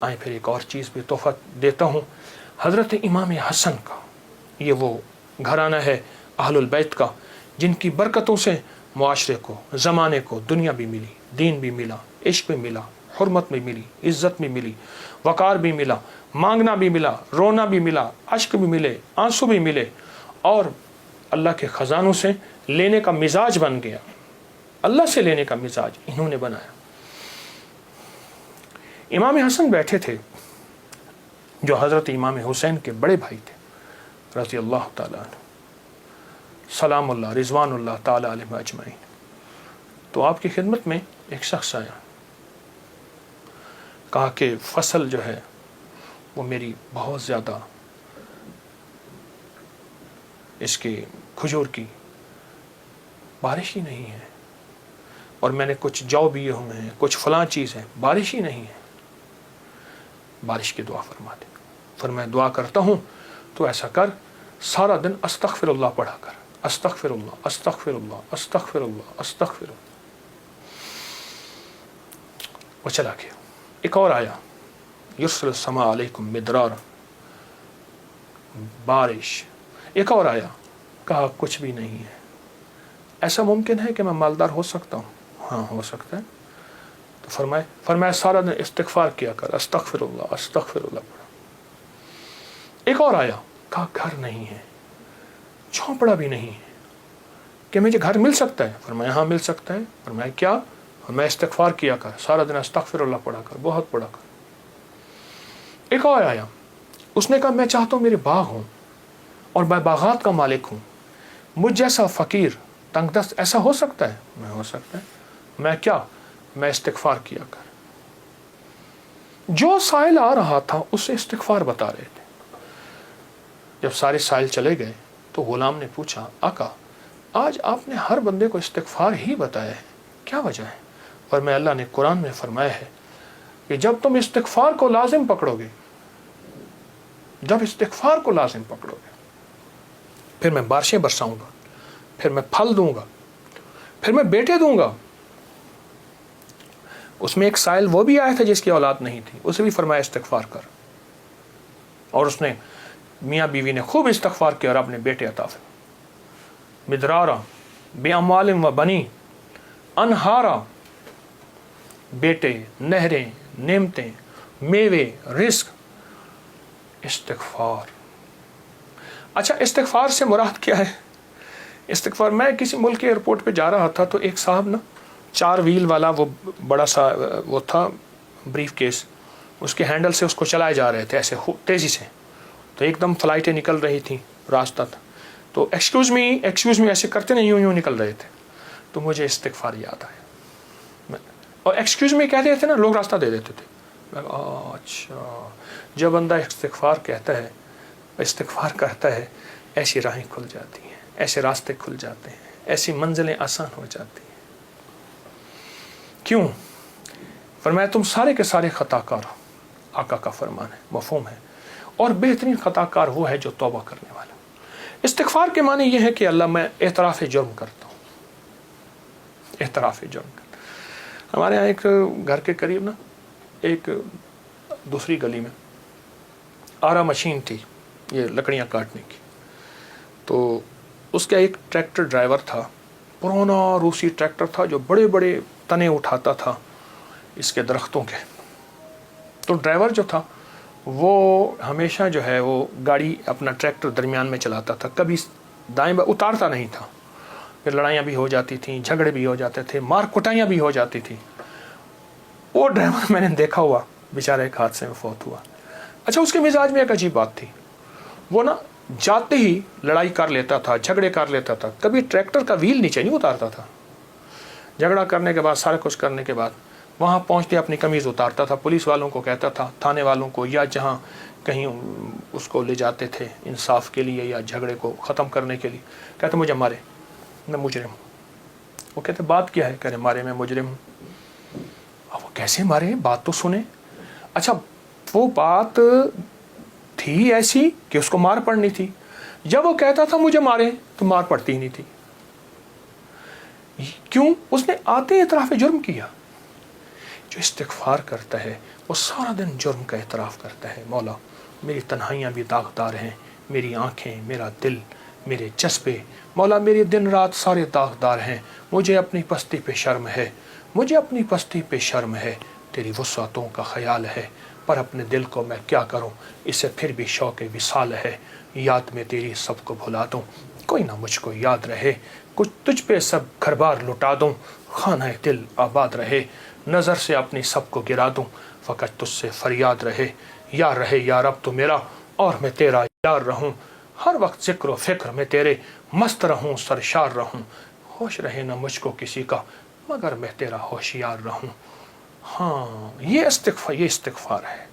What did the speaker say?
آئیں پھر ایک اور چیز بھی تحفہ دیتا ہوں، حضرت امام حسن کا، یہ وہ گھرانہ ہے اہل البیت کا جن کی برکتوں سے معاشرے کو، زمانے کو دنیا بھی ملی، دین بھی ملا، عشق بھی ملا، حرمت بھی ملی، عزت بھی ملی، وقار بھی ملا، مانگنا بھی ملا، رونا بھی ملا، اشک بھی ملے، آنسو بھی ملے، اور اللہ کے خزانوں سے لینے کا مزاج بن گیا، اللہ سے لینے کا مزاج انہوں نے بنایا۔ امام حسن بیٹھے تھے جو حضرت امام حسین کے بڑے بھائی تھے رضی اللہ تعالیٰ عنہ، سلام اللہ رضوان اللہ تعالیٰ علیہ اجمعین۔ تو آپ کی خدمت میں ایک شخص آیا، کہا کہ فصل جو ہے وہ میری بہت زیادہ، اس کی کھجور کی بارش ہی نہیں ہے، اور میں نے کچھ جو بیے ہوئے ہیں، کچھ فلاں چیز ہے، بارش ہی نہیں ہے، بارش کی دعا فرما دے۔ فرمایا دعا کرتا ہوں تو ایسا کر، سارا دن استغفر اللہ پڑھا کر، استغفر اللہ استغفر اللہ استغفر اللہ استغفر اللہ۔ وہ چلا گیا۔ ایک اور آیا، یرسل السماء علیکم مدرار، بارش۔ ایک اور آیا، کہا کچھ بھی نہیں ہے، ایسا ممکن ہے کہ میں مالدار ہو سکتا ہوں؟ ہاں ہو سکتا ہے۔ تو فرمایا سارا دن استغفار کیا کر، استغفر اللہ استغفر اللہ پڑھا۔ ایک اور آیا، کہا گھر نہیں ہے، جھونپڑا بھی نہیں ہے، کہ مجھے گھر مل سکتا ہے؟ فرمایا ہاں مل سکتا ہے۔ فرمایا کیا؟ فرمایا استغفار کیا کر، سارا دن استغفر اللہ پڑھا کر، بہت پڑھا کر۔ ایک اور آیا، اس نے کہا میں چاہتا ہوں میرے باغ ہوں اور میں باغات کا مالک ہوں، مجھ جیسا فقیر تنگ دست ایسا ہو سکتا ہے؟ میں ہو سکتا ہے۔ میں کیا؟ میں استغفار کیا کر۔ جو سائل آ رہا تھا اسے استغفار بتا رہے تھے۔ جب سارے سائل چلے گئے تو غلام نے پوچھا آقا آج آپ نے ہر بندے کو استغفار ہی بتایا ہے، کیا وجہ ہے؟ اور میں اللہ نے قرآن میں فرمایا ہے کہ جب تم استغفار کو لازم پکڑو گے، جب استغفار کو لازم پکڑو گے، پھر میں بارشیں برساؤں گا، پھر میں پھل دوں گا، پھر میں بیٹے دوں گا۔ اس میں ایک سائل وہ بھی آیا تھا جس کی اولاد نہیں تھی، اسے بھی فرمایا استغفار کر، اور اس نے میاں بیوی نے خوب استغفار کیا اور اپنے بیٹے عطا فرمائے۔ مدرارا بے اموال و بنی، انہارا، بیٹے، نہریں، نعمتیں، میوے، رزق، استغفار۔ اچھا استغفار سے مراد کیا ہے؟ استغفار، میں کسی ملک کے ایئرپورٹ پہ جا رہا تھا تو ایک صاحب نا 4 ویل والا وہ بڑا سا وہ تھا بریف کیس، اس کے ہینڈل سے اس کو چلائے جا رہے تھے ایسے تیزی سے، تو ایک دم فلائٹیں نکل رہی تھیں، راستہ تھا، تو ایکسکیوز می ایسے کرتے نہیں، یوں نکل رہے تھے، تو مجھے استغفار یاد آیا، اور ایکسکیوز می کہہ دیتے تھے نا، لوگ راستہ دے دیتے تھے۔ اچھا، جب بندہ استغفار کہتا ہے، استغفار کرتا ہے، ایسی راہیں کھل جاتی ہیں، ایسے راستے کھل جاتے ہیں، ایسی منزلیں آسان ہو جاتی ہیں۔ کیوں؟ فرمایا تم سارے کے سارے خطا کار ہو، آقا کا فرمان ہے، مفہوم ہے، اور بہترین خطا کار وہ ہے جو توبہ کرنے والا۔ استغفار کے معنی یہ ہے کہ اللہ میں اعتراف جرم کرتا ہوں، اعتراف جرم کرتا ہوں۔ ہمارے یہاں ایک گھر کے قریب نا ایک دوسری گلی میں آرا مشین تھی، یہ لکڑیاں کاٹنے کی، تو اس کا ایک ٹریکٹر ڈرائیور تھا، پرانا روسی ٹریکٹر تھا جو بڑے بڑے تنے اٹھاتا تھا اس کے درختوں کے۔ تو ڈرائیور جو تھا وہ ہمیشہ جو ہے وہ گاڑی اپنا ٹریکٹر درمیان میں چلاتا تھا، کبھی دائیں بائیں اتارتا نہیں تھا، پھر لڑائیاں بھی ہو جاتی تھیں، جھگڑے بھی ہو جاتے تھے، مار کٹائیاں بھی ہو جاتی تھیں۔ وہ ڈرائیور میں نے دیکھا ہوا بیچارہ ایک حادثے میں فوت ہوا۔ اچھا اس کے مزاج میں ایک عجیب بات تھی، وہ نا جاتے ہی لڑائی کر لیتا تھا، جھگڑے کر لیتا تھا، کبھی ٹریکٹر کا ویل نیچے نہیں اتارتا تھا۔ جھگڑا کرنے کے بعد، سارا کچھ کرنے کے بعد وہاں پہنچتے اپنی قمیض اتارتا تھا، پولیس والوں کو کہتا تھا، تھانے والوں کو، یا جہاں کہیں اس کو لے جاتے تھے انصاف کے لیے یا جھگڑے کو ختم کرنے کے لیے، کہتے مجھے مارے، میں مجرم ہوں۔ وہ کہتے بات کیا ہے؟ کہتے مارے، میں مجرم ہوں۔ اب وہ کیسے مارے؟ بات تو سنیں۔ اچھا وہ بات تھی ایسی کہ اس کو مار پڑنی تھی، جب وہ کہتا تھا مجھے مارے تو مار پڑتی ہی نہیں تھی۔ کیوں؟ اس نے آتے اعتراف جرم کیا۔ جو استغفار کرتا ہے وہ سارا دن جرم کا اعتراف کرتا ہے. مولا میری تنہائیاں بھی داغدار ہیں، میری آنکھیں، میرا دل، میرے جذبے، مولا میری دن رات سارے داغدار ہیں. مجھے اپنی پستی پہ شرم ہے، مجھے اپنی پستی پہ شرم ہے. تیری وسعتوں کا خیال ہے، پر اپنے دل کو میں کیا کروں، اسے پھر بھی شوق وصال ہے. یاد میں تیری سب کو بھلا دوں، کوئی نہ مجھ کو یاد رہے. کچھ تجھ پہ سب گھر بار لٹا دوں، خانہ دل آباد رہے. نظر سے اپنی سب کو گرا دوں، فقط تجھ سے فریاد رہے. یار رہے یا رب تو میرا، اور میں تیرا یار رہوں. ہر وقت ذکر و فکر میں تیرے مست رہوں، سرشار رہوں. ہوش رہے نہ مجھ کو کسی کا، مگر میں تیرا ہوشیار رہوں. ہاں یہ استغفار ہے.